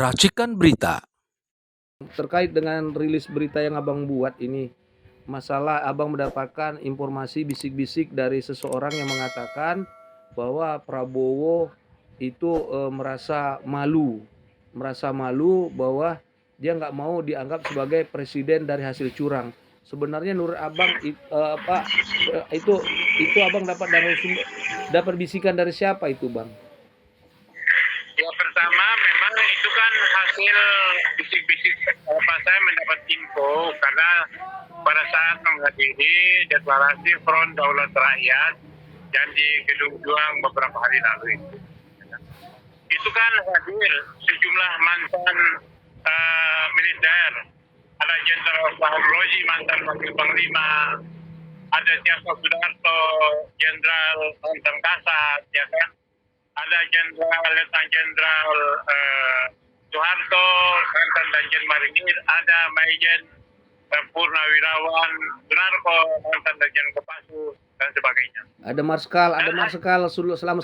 Racikan Berita. Terkait dengan rilis berita yang Abang buat ini, masalah Abang mendapatkan informasi bisik-bisik dari seseorang yang mengatakan bahwa Prabowo itu merasa malu bahwa dia nggak mau dianggap sebagai presiden dari hasil curang. Sebenarnya menurut Abang itu Abang dapat bisikan dari siapa itu, Bang? Ya, pertama memang itu kan hasil bisik-bisik saya mendapat info karena pada saat menghadiri deklarasi Front Daulat Rakyat yang di Gedung Juang beberapa hari lalu itu kan hadir sejumlah mantan militer, ada Jenderal Fahroji mantan Wakil Panglima, ada Tiasa Sudarto, Jenderal mantan Kasat, ya kan? Ada Letnan Jenderal Soeharto, mantan Danjen Marinir, ada Maijen Purnawirawan Sunarko, mantan Danjen Kopassus dan sebagainya. Ada Marskal selama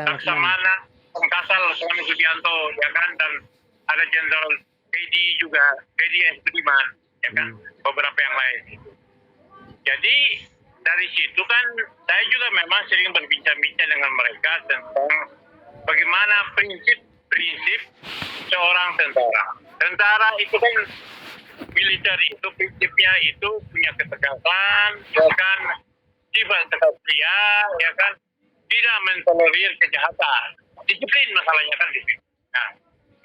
Laksamana, Kasal selama Subianto, ya kan, dan ada Jenderal Kedi juga, Kedi S. Budiman, ya kan, beberapa yang lain. Jadi dari situ kan saya juga memang sering berbincang-bincang dengan mereka tentang bagaimana prinsip seorang tentara. Tentara itu kan militer itu prinsipnya itu punya ketegasan, ya kan, sifat kesatria, ya kan, tidak mentolerir kejahatan. Disiplin masalahnya kan di situ. Nah,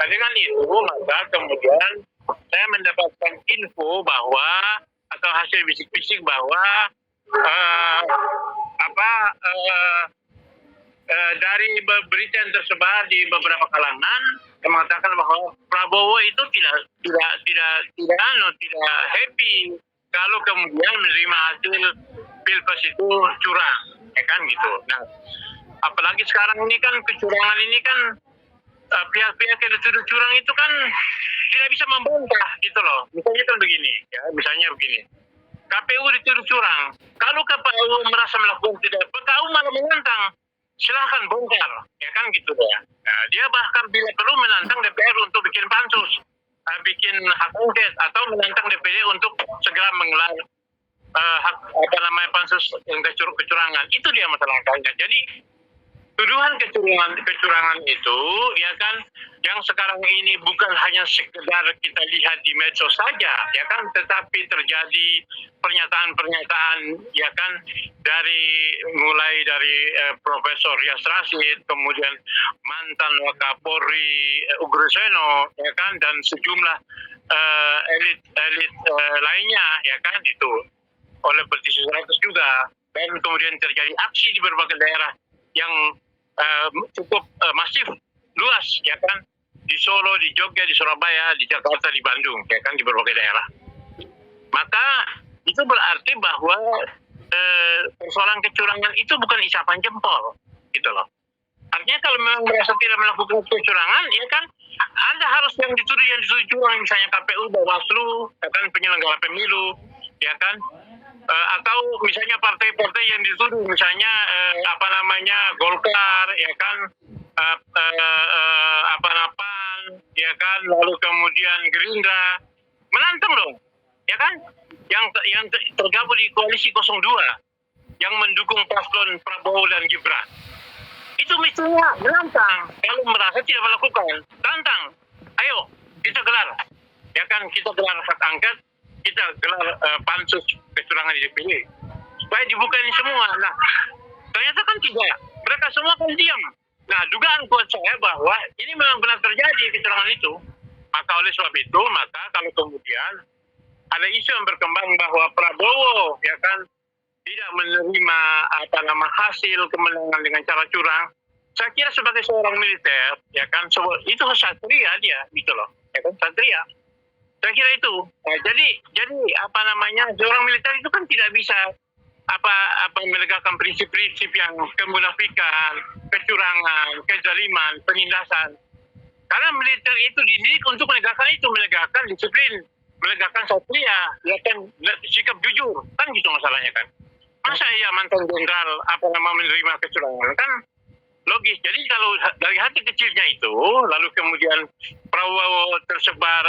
dengan itu maka kemudian saya mendapatkan info bahwa atau hasil bisik-bisik bahwa dari berita yang tersebar di beberapa kalangan yang mengatakan bahwa Prabowo itu tidak happy kalau kemudian menerima hasil pilpres itu curang, ya kan gitu. Nah, apalagi sekarang ini kan kecurangan ini kan pihak-pihak yang dituduh curang itu kan tidak bisa membantah gitu loh. Misalnya kan begini, ya, KPU dituduh curang. Kalau KPU merasa melakukan tidak, KPU malah menantang. Silahkan bongkar, ya kan gitu ya. Nah, dia bahkan bila perlu menantang DPR untuk bikin pansus, bikin hak angket, atau menantang DPD untuk segera menggelar pansus yang kecurangan. Itu dia masalahnya. Jadi tuduhan kecurangan itu, ya kan, yang sekarang ini bukan hanya sekedar kita lihat di medsos saja, ya kan, tetapi terjadi pernyataan-pernyataan, ya kan, mulai dari Profesor Yas Rashid, kemudian mantan Wakapolri Ugreseno, ya kan, dan sejumlah elit lainnya, ya kan, itu oleh politisi 100 juga, dan kemudian terjadi aksi di berbagai daerah yang cukup masif, luas, ya kan, di Solo, di Jogja, di Surabaya, di Jakarta, di Bandung, ya kan, di berbagai daerah. Maka itu berarti bahwa persoalan kecurangan itu bukan isapan jempol, gitu loh. Artinya kalau memang merasa tidak melakukan kecurangan, ya kan, Anda harus yang dituduh curang, misalnya KPU, Bawaslu, ya kan, penyelenggara pemilu, ya kan, atau misalnya partai-partai yang dituduh, misalnya Golkar, ya kan, PAN, ya kan, lalu kemudian Gerindra, menantang dong, ya kan, yang tergabung di koalisi 02 yang mendukung paslon Prabowo dan Gibran. Itu mestinya menantang. Kalau merasa tidak melakukan, tantang. Ayo, kita gelar, ya kan, kita gelar hak angket, kita gelar pansus kecurangan di DPD supaya dibuka ini semua. Nah, ternyata kan tidak. Mereka semua kan diam. Nah, dugaan kuat saya bahwa ini memang benar terjadi kecurangan itu. Maka oleh sebab itu, maka kalau kemudian ada isu yang berkembang bahwa Prabowo, ya kan, tidak menerima hasil kemenangan dengan cara curang, saya kira sebagai seorang militer, ya kan, itu satria dia, gitu loh, ya kan, satria. Saya kira itu. Nah, jadi seorang militer itu kan tidak bisa menegakkan prinsip-prinsip yang kemunafikan, kecurangan, kezaliman, penindasan. Karena militer itu dididik untuk menegakkan disiplin, menegakkan satria, ya kan, sikap jujur, kan gitu masalahnya kan. Masa ya mantan jenderal menerima kecurangan, kan logis. Jadi kalau dari hati kecilnya itu, lalu kemudian Prabowo tersebar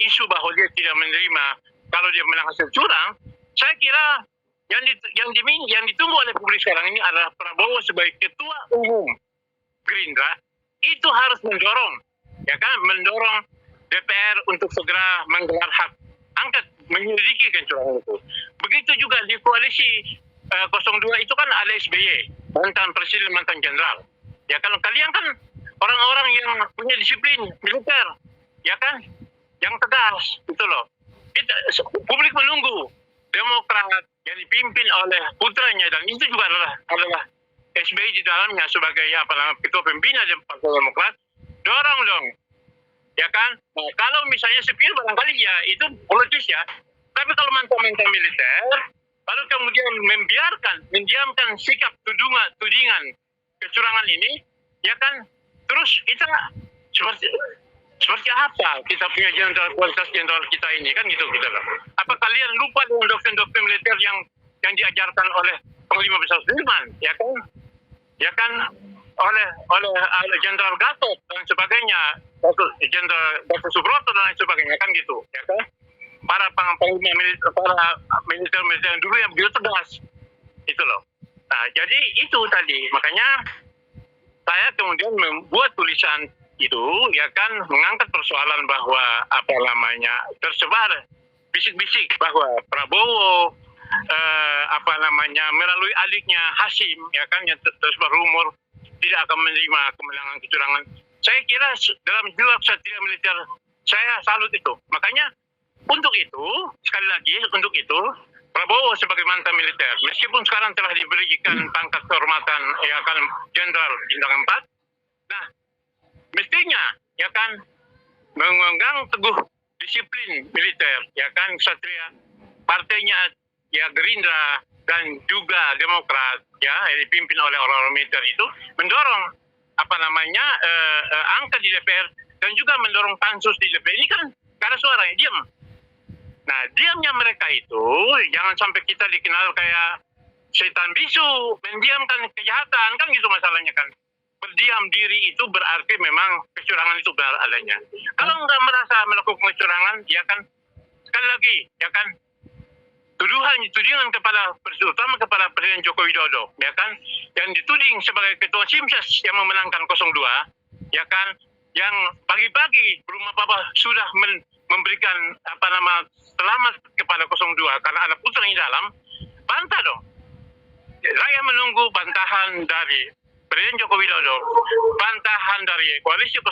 isu bahwa dia tidak menerima kalau dia menang hasil curang, saya kira yang ditunggu oleh publik sekarang ini adalah Prabowo sebagai ketua umum Gerindra itu harus mendorong, ya kan, mendorong DPR untuk segera menggelar hak angket menyelidiki kecurangan itu. Begitu juga di koalisi 02 itu kan ada SBY, mantan presiden, mantan jenderal. Ya kan, kalian kan orang-orang yang punya disiplin militer, ya kan, yang tegas, gitu loh. Publik menunggu Demokrat yang dipimpin oleh putranya, dan itu juga adalah SBY di dalamnya sebagai ketua pembina Partai Demokrat, dorong dong, ya kan. Nah, kalau misalnya sepihak barangkali ya itu politis ya, tapi kalau mantan militer lalu kemudian mendiamkan sikap tudingan kecurangan ini, ya kan, terus kita seperti apa kita punya kualitas jenderal kita ini, kan gitu kita lah. Apa kalian lupa dengan doktrin militer yang diajarkan oleh Panglima Besar Sudirman, ya kan? Ya kan, oleh Jenderal Gatot dan sebagainya, Jenderal Gatot Subroto dan lain sebagainya, kan gitu, ya kan? Para panglima militer yang dulu yang begitu tegas, itu loh. Nah, jadi itu tadi, makanya saya kemudian membuat tulisan itu, ya kan, mengangkat persoalan bahwa tersebar bisik-bisik bahwa Prabowo melalui adiknya Hasim, ya kan, yang tersebar rumor tidak akan menerima kemenangan kecurangan. Saya kira dalam jiwa kesatria militer saya salut itu. Makanya untuk itu, sekali lagi, untuk itu Prabowo sebagai mantan militer, meskipun sekarang telah diberikan pangkat kehormatan, ya kan, jenderal bintang 4, nah mestinya, ya kan, memegang teguh disiplin militer, ya kan, kesatria partainya, ya Gerindra dan juga Demokrat, ya, yang dipimpin oleh orang-orang militer itu mendorong angket di DPR dan juga mendorong pansus di DPR. Ini kan karena suara yang diam. Nah, diamnya mereka itu jangan sampai kita dikenal kayak setan bisu, mendiamkan kejahatan, kan gitu masalahnya kan. Berdiam diri itu berarti memang kecurangan itu benar adanya. Kalau nggak merasa melakukan kecurangan, ya kan, sekali lagi, ya kan, tudingan terutama kepada Presiden Joko Widodo, ya kan, yang dituding sebagai ketua Simses yang memenangkan 02, ya kan, yang pagi-pagi rumah papa sudah memberikan selamat kepada 02 karena ada putra di dalam, bantah dong. Rakyat menunggu bantahan dari Presiden Joko Widodo, bantahan dari koalisi 02,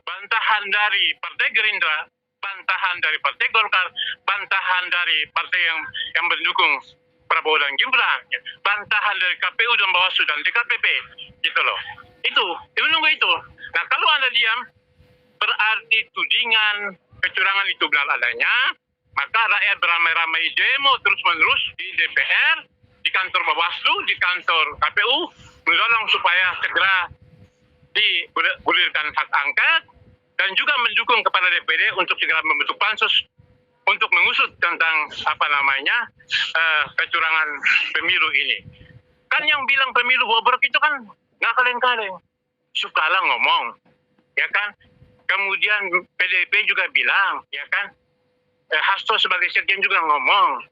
bantahan dari Partai Gerindra, bantahan dari Partai Golkar, bantahan dari partai yang mendukung Prabowo dan Gibran, bantahan dari KPU dan Bawaslu dan DKPP, gitu loh. Itu menunggu itu. Nah, kalau Anda diam, berarti tudingan kecurangan itu benar adanya, maka rakyat beramai-ramai demo terus-menerus di DPR, di kantor Bawaslu, di kantor KPU, mendorong supaya segera digulirkan hak angket, dan juga mendukung kepada DPD untuk segera membentuk pansus untuk mengusut tentang kecurangan pemilu ini. Kan yang bilang pemilu bobrok itu kan nggak kaleng-kaleng, sukalah ngomong, ya kan. Kemudian PDIP juga bilang, ya kan, Hasto sebagai sekjen juga ngomong,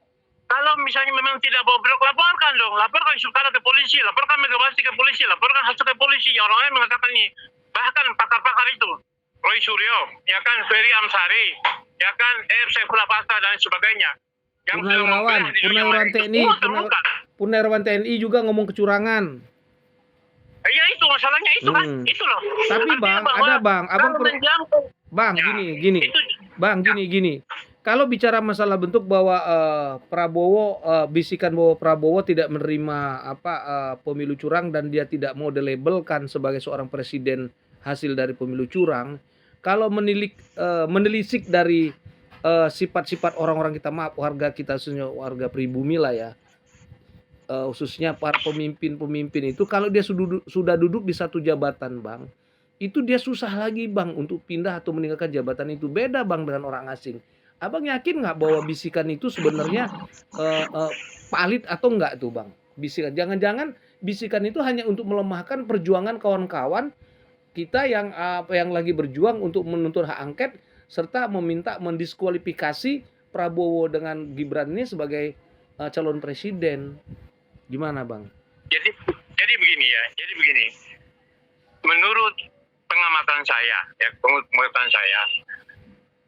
kalau misalnya memang tidak bobrok, laporkan dong, laporkan Soekarno ke polisi, laporkan Megawati ke polisi, laporkan Hasto ke polisi. Orang lain mengatakan ini, bahkan pakar-pakar itu, Roy Suryo, ya kan, Ferry Amsari, ya kan, Saifullah Fatah dan sebagainya. Purnawirawan TNI juga ngomong kecurangan. Ya itu masalahnya itu kan, itu loh. Tapi gini. Kalau bicara masalah bentuk bahwa Prabowo, bisikan bahwa Prabowo tidak menerima pemilu curang dan dia tidak mau dilabelkan sebagai seorang presiden hasil dari pemilu curang. Kalau menelisik dari sifat-sifat orang-orang kita, warga kita, warga pribumi lah ya, khususnya para pemimpin itu, kalau dia sudah duduk di satu jabatan, Bang, itu dia susah lagi, Bang, untuk pindah atau meninggalkan jabatan itu. Beda, Bang, dengan orang asing. Abang yakin nggak bahwa bisikan itu sebenarnya valid atau enggak tuh, Bang? Bisikan, jangan-jangan bisikan itu hanya untuk melemahkan perjuangan kawan-kawan kita yang lagi berjuang untuk menuntut hak angket serta meminta mendiskualifikasi Prabowo dengan Gibran ini sebagai calon presiden. Gimana, Bang? Jadi begini ya. Jadi begini. Menurut pengamatan saya, ya pengamatan saya,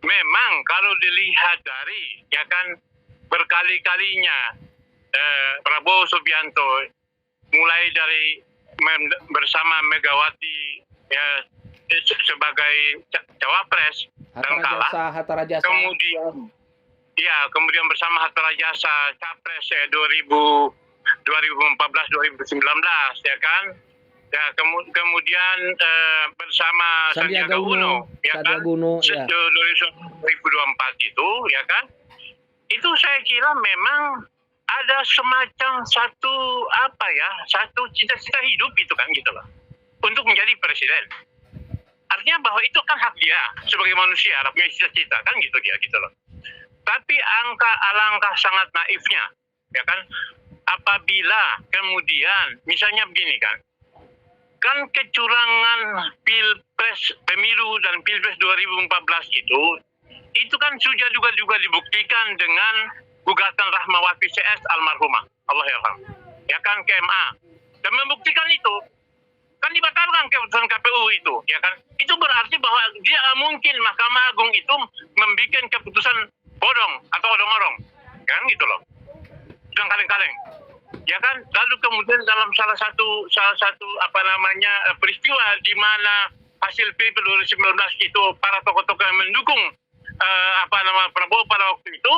memang kalau dilihat dari ya kan berkali-kalinya Prabowo Subianto mulai dari bersama Megawati ya sebagai cawapres dan kalah, Hatta Rajasa. Kemudian bersama Hatta Rajasa capres 2014-2019 ya kan. Ya kemudian bersama Sandiaga Uno ya kan. 2024 itu ya kan. Itu saya kira memang ada semacam satu cita-cita hidup itu kan gitu loh. Untuk menjadi presiden. Artinya bahwa itu kan hak dia sebagai manusia, punya cita-cita kan gitu dia gitu loh. Tapi alangkah sangat naifnya, ya kan? Apabila kemudian misalnya begini kan kecurangan pemilu dan pilpres 2014 itu kan sudah juga dibuktikan dengan gugatan Rahmawati CS almarhumah Allahyarham, ya kan ke MA dan membuktikan itu kan dibatalkan keputusan KPU itu, ya kan? Itu berarti bahwa dia mungkin Mahkamah Agung itu membuat keputusan bodong atau odong-odong, kan gitu loh, yang kaleng-kaleng, ya kan? Lalu kemudian dalam salah satu peristiwa di mana hasil Pilpres 2019 itu para tokoh-tokoh yang mendukung Prabowo pada waktu itu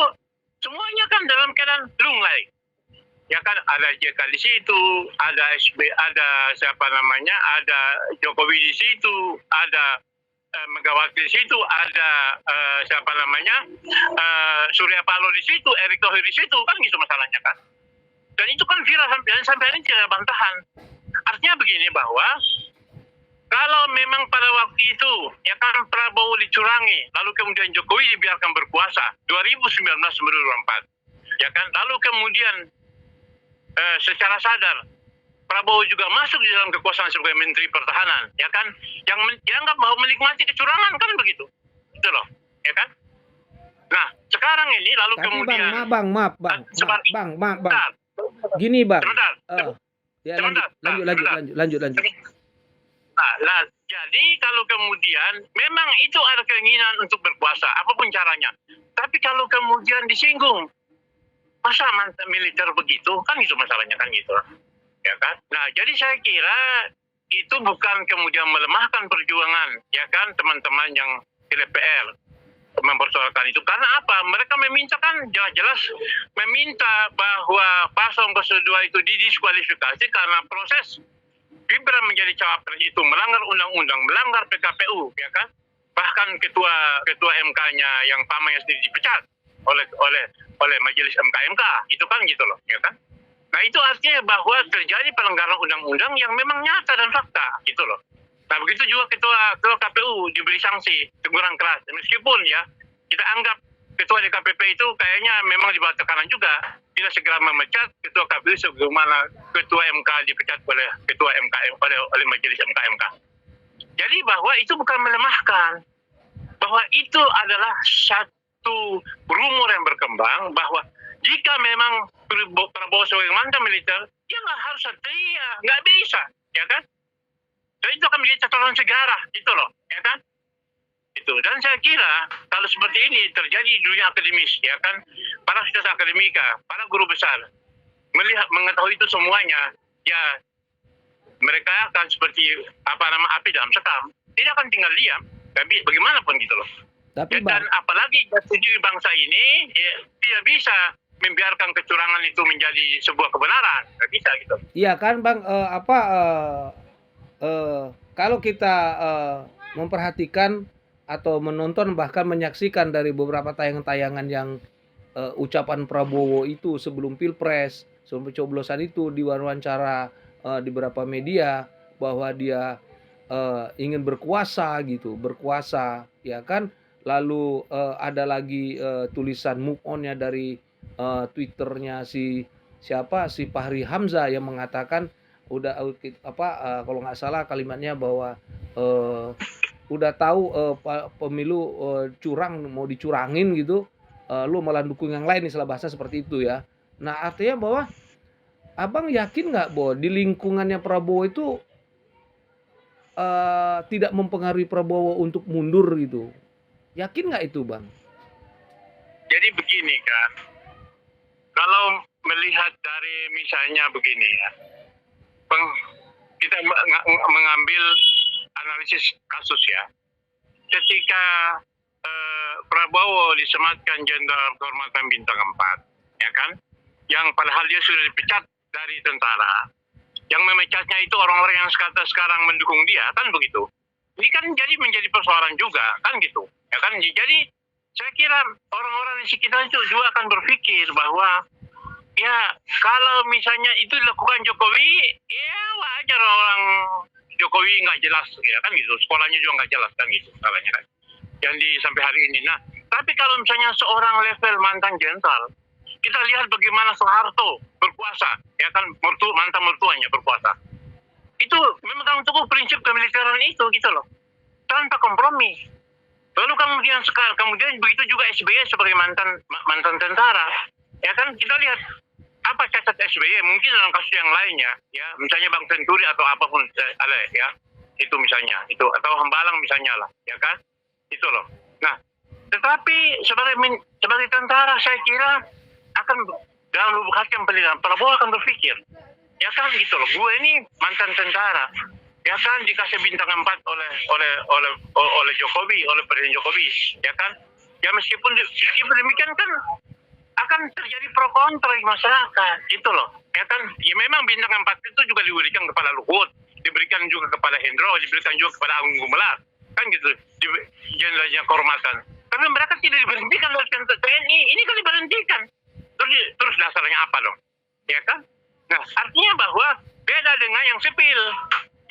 semuanya kan dalam keadaan lunglai. Ya kan ada JK di situ, ada ada ada Jokowi di situ, ada Megawati di situ, ada Surya Paloh di situ, Erick Thohir di situ, kan gitu masalahnya kan. Dan itu kan viral sampai hari ini tidak ada bantahan. Artinya begini bahwa kalau memang pada waktu itu ya kan Prabowo dicurangi, lalu kemudian Jokowi dibiarkan berkuasa 2019-2024, ya kan, lalu kemudian secara sadar Prabowo juga masuk di dalam kekuasaan sebagai Menteri Pertahanan, ya kan, yang dianggap bahwa menikmati kecurangan kan begitu, gitu loh, ya kan. Nah sekarang ini lalu tapi kemudian Bang. Gini Bang. Sebentar. Ya lanjut. Nah, jadi kalau kemudian memang itu ada keinginan untuk berkuasa, apapun caranya. Tapi kalau kemudian disinggung, masa mantan militer begitu, kan itu masalahnya kan gitu. Ya kan? Nah, jadi saya kira itu bukan kemudian melemahkan perjuangan, ya kan, teman-teman yang di DPR mempersoalkan itu. Karena apa? Mereka meminta kan jelas-jelas meminta bahwa paslon 2 itu didiskualifikasi karena proses Gibran menjadi cawapres itu melanggar undang-undang, melanggar PKPU, ya kan? Bahkan ketua MK-nya yang pamannya sendiri dipecat oleh majelis MK, itu kan gitu loh, ya kan? Nah itu artinya bahwa terjadi pelanggaran undang-undang yang memang nyata dan fakta, gitu loh. Nah begitu juga ketua KPU diberi sanksi teguran keras, meskipun ya kita anggap ketua DKPP itu kayaknya memang di bawah tekanan juga, tidak segera memecat ketua KPU sebagaimana ketua MK dipecat oleh ketua MK oleh majelis MK. Jadi bahwa itu bukan melemahkan, bahwa itu adalah satu rumor yang berkembang bahwa jika memang Prabowo sebagai mantan militer, dia nggak harus setia, nggak bisa, ya kan? Dan itu akan menjadi catatan sejarah, gitu loh, ya kan? Itu. Dan saya kira kalau seperti ini terjadi di dunia akademis, ya kan, para situs akademika, para guru besar mengetahui itu semuanya, ya mereka akan seperti api dalam sekam, tidak akan tinggal diam, tapi bagaimanapun gitu loh. Tapi dan apalagi sendiri bangsa ini ya, tidak bisa membiarkan kecurangan itu menjadi sebuah kebenaran, nggak bisa gitu. Iya kan Bang, kalau kita memperhatikan atau menonton bahkan menyaksikan dari beberapa tayangan-tayangan yang ucapan Prabowo itu sebelum Pilpres, sebelum pencoblosan itu diwawancara di beberapa media bahwa dia ingin berkuasa gitu, ya kan. Lalu ada lagi tulisan move on-nya dari Twitternya si Fahri Hamzah yang mengatakan kalau nggak salah kalimatnya bahwa udah tahu pemilu curang mau dicurangin gitu, lu malah dukung yang lain, istilah bahasa seperti itu ya. Nah artinya bahwa abang yakin nggak bahwa di lingkungannya Prabowo itu tidak mempengaruhi Prabowo untuk mundur gitu? Yakin nggak itu bang? Jadi begini kan, kalau melihat dari misalnya begini ya, kita mengambil analisis kasus ya. Ketika Prabowo disematkan Jenderal Kehormatan Bintang 4, ya kan, yang padahal dia sudah dipecat dari tentara, yang memecatnya itu orang-orang yang sekarang mendukung dia, kan begitu. Ini kan jadi menjadi persoalan juga, kan gitu, ya kan. Jadi saya kira orang-orang di sekitar itu juga akan berpikir bahwa ya kalau misalnya itu dilakukan Jokowi, ya wajar orang Jokowi nggak jelas, ya kan gitu. Sekolahnya juga nggak jelas kan gitu, salahnya kan. Yang sampai hari ini. Nah, tapi kalau misalnya seorang level mantan jenderal, kita lihat bagaimana Soeharto berkuasa, ya kan, mantan mertuanya berkuasa. Itu memang teguh prinsip kemiliteran itu gitu loh, tanpa kompromi. Lalu kemudian begitu juga SBY sebagai mantan tentara, ya kan, kita lihat apa cacat SBY mungkin dalam kasus yang lainnya, ya misalnya Bang Senturi atau apapun ya itu misalnya itu atau Hambalang misalnya lah, ya kan, itu loh. Nah, tetapi sebagai tentara saya kira akan dalam lubuk hati yang paling Prabowo akan berpikir, ya kan gitu loh, gue ini mantan tentara, ya kan, dikasih bintang 4 oleh Jokowi, oleh Presiden Jokowi, ya kan, ya meskipun demikian kan akan terjadi pro kontra di masyarakat, gitu loh, ya kan. Ya memang bintang 4 itu juga diberikan kepada Luhut, diberikan juga kepada Hendro, diberikan juga kepada Agung Gumelar, kan gitu, jenderalnya kehormatan. Tapi mereka tidak diberhentikan oleh TNI, ini kan diberhentikan. Terus dasarnya apa dong, ya kan? Nah, artinya bahwa beda dengan yang sipil,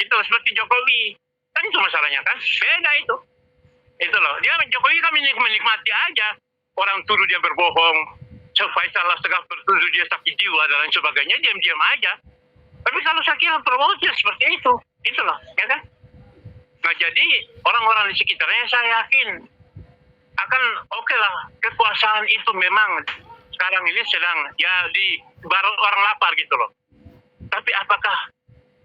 itu seperti Jokowi, kan itu masalahnya kan, beda itu loh. Dia Jokowi kan menikmati aja, orang tuduh dia berbohong, Faisal Segaf bertuduh dia sakit jiwa dan lain sebagainya, diam-diam aja. Tapi kalau saya kira Prabowo seperti itu loh, ya kan? Nah, jadi orang-orang di sekitarnya saya yakin akan oke lah, kekuasaan itu memang sekarang ini sedang ya di baru orang lapar gitu loh. Tapi apakah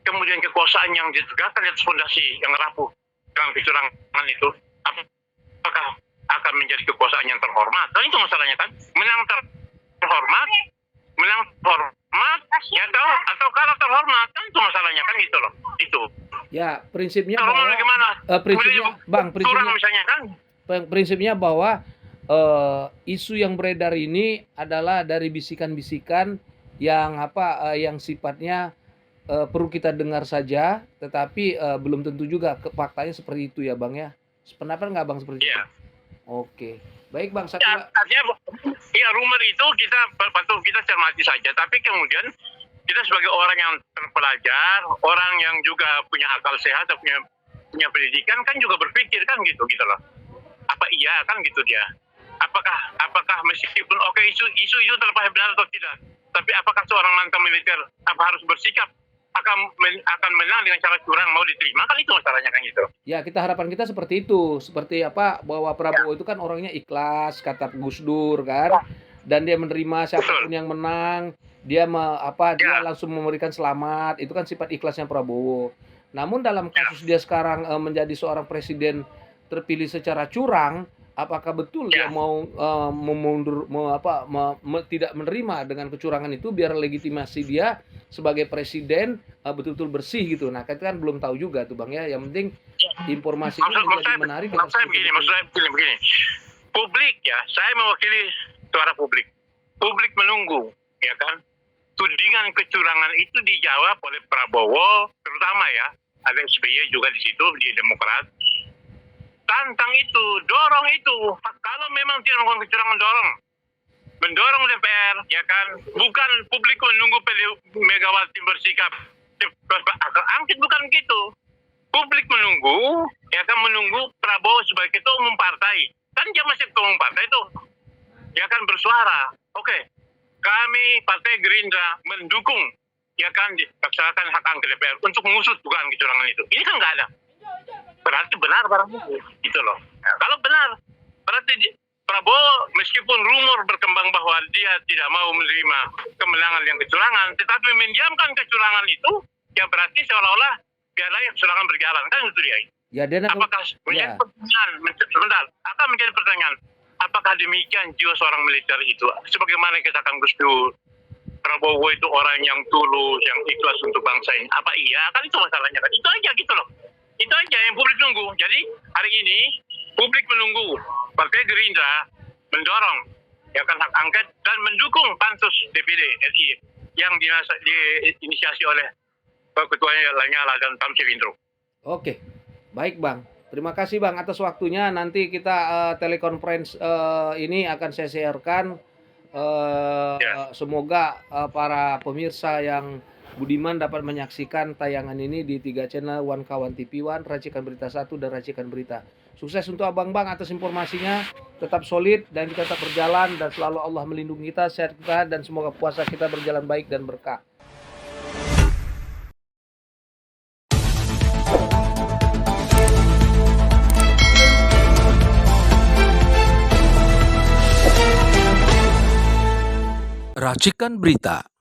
kemudian kekuasaan yang ditegakkan di atas fondasi yang rapuh dengan kecurangan itu, apakah akan menjadi kekuasaan yang terhormat? Dan itu masalahnya kan, menang terhormat, ya atau kalah terhormat, kan itu masalahnya kan gitu loh. Itu. Ya, prinsipnya bahwa prinsipnya bahwa isu yang beredar ini adalah dari bisikan-bisikan yang yang sifatnya perlu kita dengar saja, tetapi belum tentu juga faktanya seperti itu ya Bang ya. Pendapat nggak Bang seperti itu? Oke, baik Bang. Artinya ya rumor itu kita cermati saja, tapi kemudian kita sebagai orang yang terpelajar, orang yang juga punya akal sehat, punya pendidikan kan juga berpikir kan gitu loh. Apa iya kan gitu dia? Apakah meskipun isu itu terlepas benar atau tidak, tapi apakah seorang mantan militer harus bersikap akan menang dengan cara curang mau diterima, kan itu masalahnya kan gitu. Ya, harapkan kita seperti itu, seperti bahwa Prabowo itu kan orangnya ikhlas, kata Gus Dur kan, dan dia menerima siapapun yang menang, dia dia langsung memberikan selamat, itu kan sifat ikhlasnya Prabowo. Namun dalam kasus dia sekarang menjadi seorang presiden terpilih secara curang, apakah betul dia mau memundur, tidak menerima dengan kecurangan itu biar legitimasi dia sebagai presiden betul-betul bersih gitu. Nah, kita kan belum tahu juga tuh Bang ya. Yang penting informasi ini menjadi menarik. Maksud saya begini. Publik ya, saya mewakili suara publik. Publik menunggu, ya kan? Tudingan kecurangan itu dijawab oleh Prabowo, terutama ya. Ada SBY juga di situ, di Demokrat. Tantang itu, dorong itu. Kalau memang tidak melakukan kecurangan, mendorong DPR, ya kan? Bukan publik menunggu Megawati bersikap angket, bukan gitu. Publik menunggu, ya kan, menunggu Prabowo sebagai ketua umum partai. Kan dia masih ketua umum partai itu, ya kan, bersuara. Oke, kami Partai Gerindra mendukung ya kan dilaksanakan hak angket DPR untuk mengusut dugaan kecurangan itu. Ini kan nggak ada. Berarti benar barang bukti gitu loh. Nah, kalau benar berarti Prabowo meskipun rumor berkembang bahwa dia tidak mau menerima kemenangan yang kecurangan, tetapi mendiamkan kecurangan itu, ya berarti seolah-olah biarlah kecurangan berjalan, kan itu dia. Ya, dia Apakah menjadi pertanyaan, sebentar, akan menjadi pertanyaan, apakah demikian jiwa seorang militer itu? Sebagaimana kita akan Gus Dur, Prabowo itu orang yang tulus, yang ikhlas untuk bangsa ini. Apa iya? Kan itu masalahnya kan. Itu aja gitu loh. Itu aja yang publik tunggu. Jadi hari ini publik menunggu Partai Gerindra mendorong ya kan hak angket dan mendukung pansus DPD RI yang diinisiasi oleh ketuanya Lanyala dan Tamsil Indro. Oke, baik Bang. Terima kasih Bang atas waktunya. Nanti kita telekonferensi ini akan saya sharekan. Semoga para pemirsa yang budiman dapat menyaksikan tayangan ini di 3 channel One Kawan TV One, Racikan Berita 1 dan Racikan Berita. Sukses untuk abang-bang atas informasinya. Tetap solid dan kita tetap berjalan dan selalu Allah melindungi kita, sehat kita, dan semoga puasa kita berjalan baik dan berkah. Racikan Berita